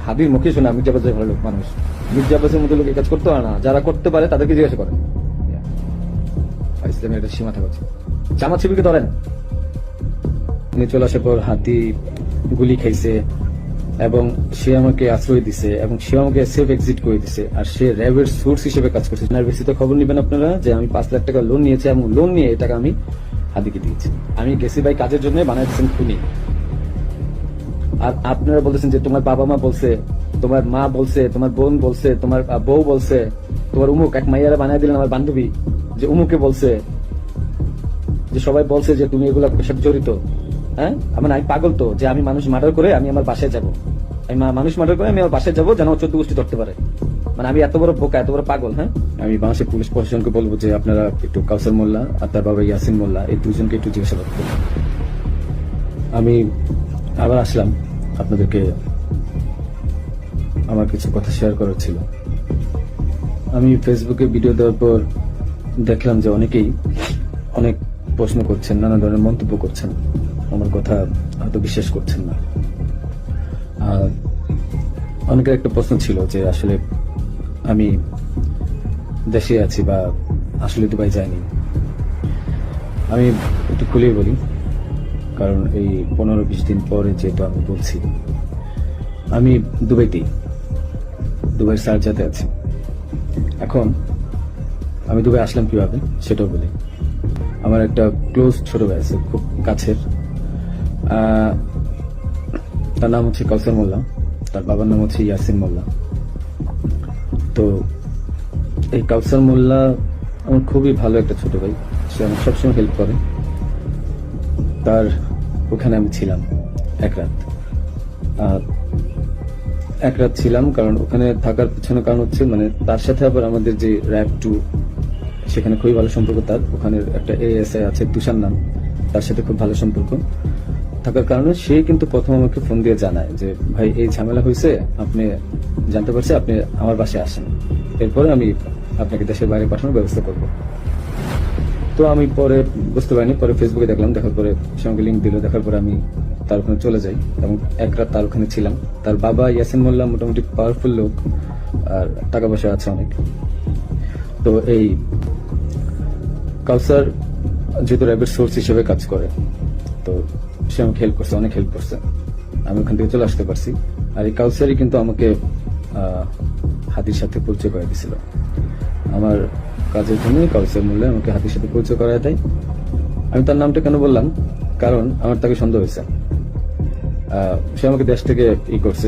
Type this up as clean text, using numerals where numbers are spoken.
হাদির মুখে শোনা মির্জা আব্বাস ভালো লোক মানুষ। মির্জা আব্বাসের মতো লোক এই কাজ করতে পারে না, যারা করতে পারে তাদেরকে জিজ্ঞাসা করেন। ইসলামের একটা সীমা থাকা উচিত। জামাত শিবিরকে ধরেন, উনি চলে আসার পর হাতি গুলি খাইছে এবং সে আমাকে আশ্রয় দিছে এবং সে আমাকে সেফ এক্সিট করে দিছে, আর সে র্যাবের সোর্স হিসেবে কাজ করছে। বেশিতে খবর নিবেন আপনারা যে আমি 5 লাখ টাকা লোন নিয়েছি এবং লোন নিয়ে এই টাকা আমি হাদিকে দিয়েছি। আমি গেছি ভাই কাজের জন্য, বানাই দিচ্ছেন খুনি। আর আপনারা বলতেছেন যে তোমার বাবা মা বলছে, তোমার মা বলছে, তোমার বোন বলছে, তোমার বউ বলছে, তোমার উমুক এক মাইয়ারা বানাই দিলেন আমার বান্ধবী, যে উমুকে বলছে, যে সবাই বলছে যে তুমি এগুলা সাথে জড়িত। হ্যাঁ, আমি পাগল তো যে আমি মানুষ মার্ডার করে আমি আমার বাসায় যাব, আমি মানুষ মার্ডার করে আমি আমার বাসায় যাবো যেন 14 গোষ্ঠী ধরতে পারে। মানে আমি এত বড় বোকা, এত বড় পাগল? হ্যাঁ, আমি বাংলাদেশের পুলিশ প্রশাসনকে বলবো যে আপনারা একটু কাউসার মোল্লা আর তার বাবা ইয়াসিন মোল্লা এই দুজনকে একটু জিজ্ঞাসাবাদ করুন। আমি আবার আসলাম আপনাদেরকে, আমার কিছু কথা শেয়ার করার ছিল। আমি ফেসবুকে ভিডিও দেওয়ার পর দেখলাম যে অনেকেই অনেক প্রশ্ন করছেন, নানা ধরনের মন্তব্য করছেন, আমার কথা হয়তো বিশ্বাস করছেন না। অনেকের একটা প্রশ্ন ছিল যে আসলে আমি দেশে আছি বা আসলে দুবাই যাইনি। আমি একটু খুলে বলি, কারণ এই 15-20 দিন পরে যেহেতু আমি বলছি, আমি দুবাইতেই, দুবাইয়ের শারজাতে আছি। এখন আমি দুবাই আসলাম কিভাবে সেটাও বলি। আমার একটা ক্লোজ ছোট ভাই আছে, খুব কাছের, তার নাম হচ্ছে কাউসার মোল্লা, তার বাবার নাম হচ্ছে ইয়াসিন মোল্লা। তো এই কাউসার মোল্লা আমার খুবই ভালো একটা ছোট ভাই, সে আমার সবসময় হেল্প করে। তার ওখানে আমি ছিলাম এক রাত ছিলাম, কারণ ওখানে থাকার পিছনে কারণ হচ্ছে মানে তার সাথে আবার আমাদের যে র্যাব 2 সেখানে খুবই ভালো সম্পর্ক। তার ওখানে একটা এএসআই আছে তুষার নাম, তার সাথে খুব ভালো সম্পর্ক থাকার কারণে সে কিন্তু প্রথম আমাকে ফোন দিয়ে জানায় যে ভাই এই ঝামেলা হয়েছে, আপনি জানতে পারছি, আপনি আমার বাসায় আসেন, এরপরে আমি আপনাকে দেশের বাইরে পাঠানোর ব্যবস্থা করব। তো আমি পরে বুঝতে পারিনি, পরে ফেসবুকে দেখলাম, দেখার পরে সে আমাকে লিঙ্ক দিল, দেখার পরে আমি তার ওখানে চলে যাই এবং এক রাত তার ওখানে ছিলাম। তার বাবা ইয়াসিন মোল্লা মোটামুটি পাওয়ারফুল লোক আর টাকা পয়সা আছে অনেক। তো এই কাউসার যেহেতু র্যাবের সোর্স হিসেবে কাজ করে, তো সে আমাকে হেল্প করছে, অনেক হেল্প করছে, আমি ওখান থেকে চলে আসতে পারছি। আর এই কাউসারই কিন্তু আমাকে হাতির সাথে পরিচয় করে দিয়েছিল। আমার কাজের জন্য কাউসার মোল্লা আমাকে হাতির সাথে পরিচয় করায় দেয়। আমি তার নামটা কেন বললাম, কারণ আমার তাকে সন্দেহ হয়েছে, সে আমাকে দেশ থেকে করছে।